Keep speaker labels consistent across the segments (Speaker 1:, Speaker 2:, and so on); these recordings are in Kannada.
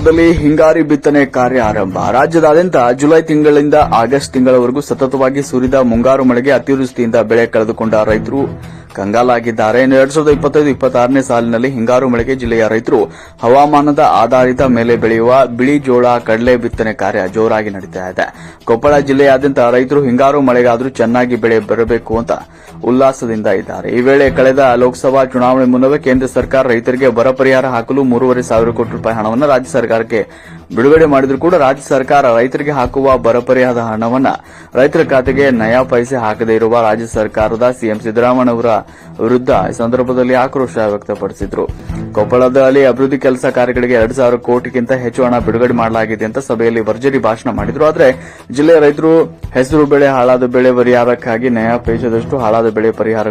Speaker 1: ಸಂದರ್ಭದಲ್ಲಿ ಹಿಂಗಾರಿ ಬಿತ್ತನೆ ಕಾರ್ಯ ಆರಂಭ. ರಾಜ್ಯದಾದ್ಯಂತ ಜುಲೈ ತಿಂಗಳಿಂದ ಆಗಸ್ಟ್ ತಿಂಗಳವರೆಗೂ ಸತತವಾಗಿ ಸುರಿದ ಮುಂಗಾರು ಮಳೆಗೆ ಅತಿವೃಷ್ಟಿಯಿಂದ ಬೆಳೆ ಕಳೆದುಕೊಂಡ ರೈತರು ಕಂಗಾಲಾಗಿದ್ದಾರೆ. 2025-26ನೇ ಸಾಲಿನಲ್ಲಿ ಹಿಂಗಾರು ಮಳೆಗೆ ಜಿಲ್ಲೆಯ ರೈತರು ಹವಾಮಾನದ ಆಧಾರಿತ ಮೇಲೆ ಬೆಳೆಯುವ ಬಿಳಿ ಜೋಳ, ಕಡಲೆ ಬಿತ್ತನೆ ಕಾರ್ಯ ಜೋರಾಗಿ ನಡೀತಾ ಇದೆ. ಕೊಪ್ಪಳ ಜಿಲ್ಲೆಯಾದ್ಯಂತ ರೈತರು ಹಿಂಗಾರು ಮಳೆಗಾದರೂ ಚೆನ್ನಾಗಿ ಬೆಳೆ ಬರಬೇಕು ಅಂತ ಉಲ್ಲಾಸದಿಂದ ಇದ್ದಾರೆ. ಈ ವೇಳೆ ಕಳೆದ ಲೋಕಸಭಾ ಚುನಾವಣೆ ಮುನ್ನವೇ ಕೇಂದ್ರ ಸರ್ಕಾರ ರೈತರಿಗೆ ಬರ ಪರಿಹಾರ ಹಾಕಲು 3,500 ಕೋಟಿ ರೂಪಾಯಿ ಹಣವನ್ನು ರಾಜ್ಯ ಸರ್ಕಾರಕ್ಕೆ ಬಿಡುಗಡೆ ಮಾಡಿದರೂ ಕೂಡ ರಾಜ್ಯ ಸರ್ಕಾರ ರೈತರಿಗೆ ಹಾಕುವ ಬರ ಪರಿಹಾರದ ಹಣವನ್ನು ರೈತರ ಖಾತೆಗೆ ನಯಾ ಪೈಸೆ ಹಾಕದೇ ಇರುವ ರಾಜ್ಯ ಸರ್ಕಾರದ ಸಿಎಂ ಸಿದ್ದರಾಮಯ್ಯ ಅವರ ವಿರುದ್ಧ ಈ ಸಂದರ್ಭದಲ್ಲಿ ಆಕ್ರೋಶ ವ್ಯಕ್ತಪಡಿಸಿದರು. ಕೊಪ್ಪಳದಲ್ಲಿ ಅಭಿವೃದ್ಧಿ ಕೆಲಸ ಕಾರ್ಯಗಳಿಗೆ 2,000 ಕೋಟಿಗಿಂತ ಹೆಚ್ಚು ಹಣ ಬಿಡುಗಡೆ ಮಾಡಲಾಗಿದೆ ಅಂತ ಸಭೆಯಲ್ಲಿ ಭರ್ಜರಿ ಭಾಷಣ ಮಾಡಿದರು. ಆದರೆ ಜಿಲ್ಲೆಯ ರೈತರು ಹೆಸರು ಬೆಳೆ, ಹಾಳಾದ ಬೆಳೆ ಪರಿಹಾರಕ್ಕಾಗಿ ನಯಾ ಪೈಸೆದಷ್ಟು ಹಾಳಾದ ಬೆಳೆ ಪರಿಹಾರ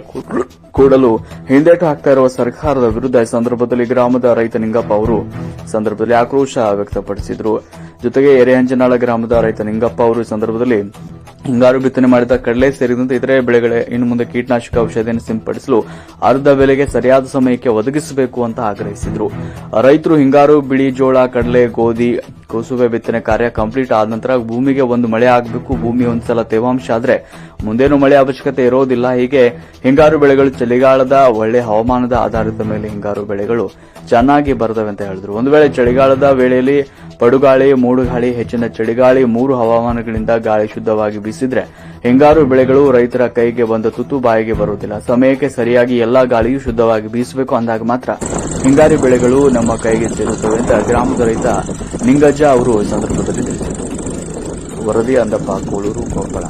Speaker 1: ಕೊಡಲು ಹಿಂದೇಟು ಹಾಕ್ತಾ ಇರುವ ಸರ್ಕಾರದ ವಿರುದ್ಧ ಈ ಸಂದರ್ಭದಲ್ಲಿ ಗ್ರಾಮದ ರೈತ ನಿಂಗಪ್ಪ ಅವರು ಸಂದರ್ಭದಲ್ಲಿ ಆಕ್ರೋಶ ವ್ಯಕ್ತಪಡಿಸಿದರು. ಜೊತೆಗೆ ಎರೆಹಂಚನಾಳ ಗ್ರಾಮದ ರೈತ ನಿಂಗಪ್ಪ ಅವರು ಈ ಸಂದರ್ಭದಲ್ಲಿ ಹಿಂಗಾರು ಬಿತ್ತನೆ ಮಾಡಿದ ಕಡಲೆ ಸೇರಿದಂತೆ ಇತರೆ ಬೆಳೆಗಳೇ ಇನ್ನು ಮುಂದೆ ಕೀಟನಾಶಕ ಔಷಧಿಯನ್ನು ಸಿಂಪಡಿಸಲು ಅರ್ಧ ಬೆಲೆಗೆ ಸರಿಯಾದ ಸಮಯಕ್ಕೆ ಒದಗಿಸಬೇಕು ಅಂತ ಆಗ್ರಹಿಸಿದರು. ರೈತರು ಹಿಂಗಾರು ಬಿಳಿ ಜೋಳ, ಕಡಲೆ, ಗೋಧಿ, ಕುಸುಬೆ ಬಿತ್ತನೆ ಕಾರ್ಯ ಕಂಪ್ಲೀಟ್ ಆದ ನಂತರ ಭೂಮಿಗೆ ಒಂದು ಮಳೆ ಆಗಬೇಕು. ಭೂಮಿ ಒಂದ್ಸಲ ತೇವಾಂಶ ಆದ್ರೆ ಮುಂದೇನು ಮಳೆ ಅವಶ್ಯಕತೆ ಇರೋದಿಲ್ಲ. ಹೀಗೆ ಹಿಂಗಾರು ಬೆಳೆಗಳು ಚಳಿಗಾಲದ ಒಳ್ಳೆ ಹವಾಮಾನದ ಆಧಾರದ ಮೇಲೆ ಹಿಂಗಾರು ಬೆಳೆಗಳು ಚೆನ್ನಾಗಿ ಬರ್ತವೆ ಅಂತ ಹೇಳಿದ್ರು. ಒಂದು ವೇಳೆ ಚಳಿಗಾಲದ ವೇಳೆಯಲ್ಲಿ ಪಡುಗಾಳಿ, ಮೂಡುಗಾಳಿ, ಹೆಚ್ಚಿನ ಚಳಿಗಾಳಿ, 3 ಹವಾಮಾನಗಳಿಂದ ಗಾಳಿ ಶುದ್ಧವಾಗಿ ಬೀಸಿದ್ರೆ ಹಿಂಗಾರು ಬೆಳೆಗಳು ರೈತರ ಕೈಗೆ ಬಂದ ತುತ್ತು ಬಾಯಿಗೆ ಬರುವುದಿಲ್ಲ. ಸಮಯಕ್ಕೆ ಸರಿಯಾಗಿ ಎಲ್ಲಾ ಗಾಳಿಯೂ ಶುದ್ಧವಾಗಿ ಬೀಸಬೇಕು, ಅಂದಾಗ ಮಾತ್ರ ಹಿಂಗಾರು ಬೆಳೆಗಳು ನಮ್ಮ ಕೈಗೆ ಸೇರುತ್ತವೆ ಅಂತ ಗ್ರಾಮದ ರೈತ ನಿಂಗಜ್ಜ ಅವರು ಸಂದರ್ಭದಲ್ಲಿ ತಿಳಿಸಿದರು. ವರದಿ ಅಂದಪ್ಪ, ಕೋಳೂರು, ಕೊಪ್ಪಳ.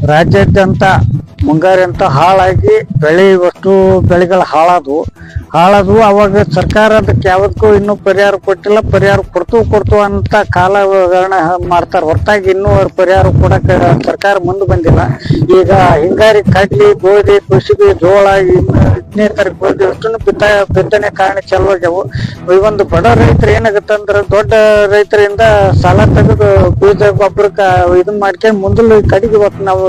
Speaker 2: ರಾಜ್ಯಾದ್ಯಂತ ಮುಂಗಾರು ಅಂತ ಹಾಳಾಗಿ ವಸ್ತು ಬೆಳೆಗಳು ಹಾಳಾದವು. ಅವಾಗ ಸರ್ಕಾರ ಅದಕ್ಕೆ ಯಾವದಕ್ಕೂ ಇನ್ನೂ ಪರಿಹಾರ ಕೊಟ್ಟಿಲ್ಲ. ಪರಿಹಾರ ಕೊಡ್ತು ಅಂತ ಕಾಲಹರಣ ಮಾಡ್ತಾರೆ ಹೊರತಾಗಿ ಇನ್ನೂ ಪರಿಹಾರ ಕೊಡಕ್ಕೆ ಸರ್ಕಾರ ಮುಂದೆ ಬಂದಿಲ್ಲ. ಈಗ ಹಿಂಗಾರಿ ಕಡ್ಲಿ, ಗೋಧಿ, ಕುಸುಬಿ, ಜೋಳ, ಇನ್ನಿತರ ಗೋಧಿ ಅಷ್ಟನ್ನು ಬಿತ್ತನೆ ಕಾರಣ ಚಾಲು ಆಗ್ಯಾವು. ಈ ಒಂದು ಬಡ ರೈತರು ಏನಾಗತ್ತಂದ್ರ ದೊಡ್ಡ ರೈತರಿಂದ ಸಾಲ ತೆಗೆದು ಬೀಜ ಗೊಬ್ಬರಕ್ಕೆ ಇದನ್ನ ಮಾಡ್ಕೊಂಡು ಮುಂದಲು ಕಡೆಗೆ ಇವತ್ತು ನಾವು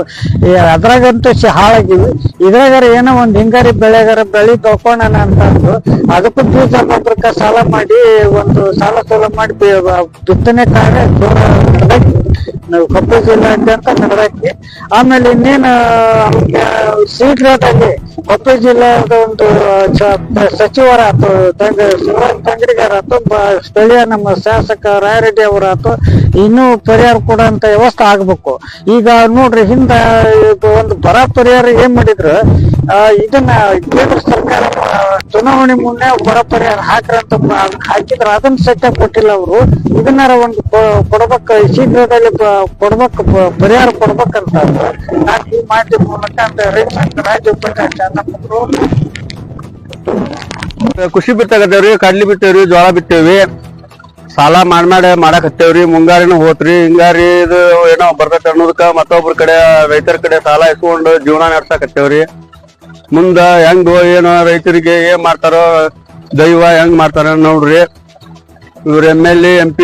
Speaker 2: ಅದ್ರಾಗಂತೂ ಹಾಳಾಗಿವಿ. ಇದ್ರಾಗಾರ ಏನೋ ಒಂದು ಹಿಂಗಾರಿ ಬೆಳೆಗಾರ ಬೆಳಿ ಬೆಳ್ಕೊಳ್ಳೋಣ ಅಂತಂದು ಅದಕ್ಕೂ ಬೀಜ ಗೊಬ್ಬರಕ್ಕೆ ಸಾಲ ಮಾಡಿ ಒಂದು ಸಾಲ ಸೋಲ ಮಾಡಿ ಬಿತ್ತನೆ ಕಾರ್ಯ ಜೋರ ನಡೆದಾಕಿ ನಾವು ಕೊಪ್ಪಳ ಜಿಲ್ಲಾದ್ಯಂತ ನಡೆದಾಕಿ. ಆಮೇಲೆ ಇನ್ನೇನು ಶೀಘ್ರದಲ್ಲಿ ಕೊಪ್ಪಳ ಜಿಲ್ಲೆಯ ಒಂದು ಸಚಿವರ ಆತು, ತಂಗಡಿಗಾರ ಆತು, ಸ್ಥಳೀಯ ನಮ್ಮ ಶಾಸಕ ರಾಯರೆಡ್ಡಿ ಅವರ ಆತು, ಇನ್ನೂ ಪರಿಹಾರ ಕೊಡುವಂತ ವ್ಯವಸ್ಥೆ ಆಗ್ಬೇಕು. ಈಗ ನೋಡ್ರಿ, ಹಿಂದ ಒಂದು ಬರ ಪರಿಹಾರ ಏನ್ ಮಾಡಿದ್ರು, ಇದನ್ನ ಕೇಂದ್ರ ಸರ್ಕಾರ ಚುನಾವಣೆ ಮುನ್ನೆ ಬರ ಪರಿಹಾರ ಹಾಕ್ರಂತ ಹಾಕಿದ್ರ ಅದನ್ನ ಸತ್ಯ ಕೊಟ್ಟಿಲ್ಲ. ಅವರು ಇದನ್ನಾರ ಒಂದು ಕೊಡ್ಬೇಕು, ಶೀಘ್ರದಲ್ಲಿ ಕೊಡ್ಬೇಕು, ಪರಿಹಾರ ಕೊಡ್ಬೇಕಂತ ನಾನು ಈ ಮಾಧ್ಯಮ ಮೂಲಕ ಅಂತ ರಾಜ್ಯ
Speaker 3: ಕೃಷಿ ಬಿತ್ತಾಕತ್ತೇವ್ರಿ, ಕಡ್ಲಿ ಬಿತ್ತೇವ್ರಿ, ಜೋಳ ಬಿತ್ತೇವಿ, ಸಾಲ ಮಾಡಾಕತ್ತೇವ್ರಿ. ಮುಂಗಾರಿನ ಹೋತ್ರಿ, ಹಿಂಗಾರಿ ಇದು ಏನೋ ಬರ್ತೈತೆ ಅನ್ನೋದಕ್ಕ ಮತ್ತೊಬ್ರ ಕಡೆ ರೈತರ ಕಡೆ ಸಾಲ ಇಸ್ಕೊಂಡು ಜೀವನ ನಡ್ಸಾಕತ್ತೇವ್ರಿ. ಮುಂದ ಹೆಂಗ್ ಏನೋ ರೈತರಿಗೆ ಏನ್ ಮಾಡ್ತಾರೋ, ದೈವ ಹೆಂಗ್ ಮಾಡ್ತಾರ ನೋಡ್ರಿ. ಇವ್ರ MLA MP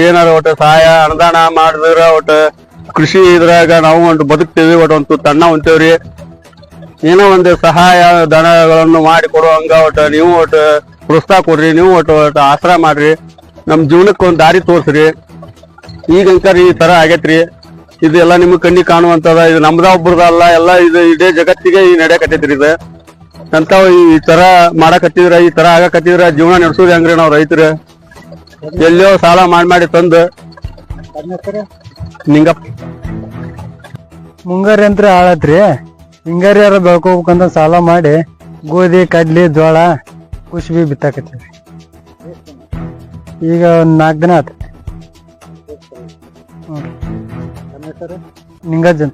Speaker 3: ಏನಾರ ಒಟ್ಟು ಸಹಾಯ ಅನುದಾನ ಮಾಡಿದ್ರ ಒಟ್ಟು ಕೃಷಿ ಇದ್ರಾಗ ನಾವು ಒಂದು ಬದುಕ್ತೇವಿ, ಒಟ್ಟು ಒಂದು ತಣ್ಣ ಹೊಂತೇವ್ರಿ. ಏನೋ ಒಂದು ಸಹಾಯ ಧನಗಳನ್ನು ಮಾಡಿ ಕೊಡುವಂಗ ಒಟ್ಟು ನೀವು ಒಟ್ಟು ಪ್ರೋತ್ಸಾಹ ಕೊಡ್ರಿ, ನೀವು ಒಟ್ಟು ಆಸರಾ ಮಾಡ್ರಿ, ನಮ್ ಜೀವನಕ್ಕೆ ಒಂದ್ ದಾರಿ ತೋರ್ಸ್ರಿ. ಈಗ ಅಂಕರ್ ಈ ತರ ಆಗೇತ್ರಿ, ಇದೆಲ್ಲ ನಿಮ್ಗ್ ಕಣ್ಣಿ ಕಾಣುವಂತದ, ಇದು ನಮ್ದ ಒಬ್ರದಲ್ಲ, ಎಲ್ಲ ಇದು ಇಡೀ ಜಗತ್ತಿಗೆ ಈ ನಡೆಯಕತ್ತೈತ್ರಿ. ಇದು ಅಂತ ಈ ತರ ಮಾಡಕತ್ತಿದ್ರ, ಈ ತರ ಆಗಕತ್ತಿದ್ರ ಜೀವನ ನಡೆಸೋದು ಹೆಂಗ್ರಿ ನಾವ್ ರೈತರು? ಎಲ್ಲೋ ಸಾಲ ಮಾಡಿ ತಂದು ನಿಂಗಪ್ಪ
Speaker 2: ಮುಂಗಾರಿ ಅಂತ ಹಾಳತ್ರಿ. ಹಿಂಗಾರಿ ಯಾರ ಬೆಳ್ಕೋಬೇಕಂತ ಸಾಲ ಮಾಡಿ ಗೋಧಿ, ಕಡ್ಲಿ, ಜೋಳ, ಕುಶ್ಬಿ ಬಿತ್ತಾಕತ್ತೀವಿ. ಈಗ ಒಂದ್ 4 ದಿನ ಆತ. ನಿಂಗಜ್ಜನ್.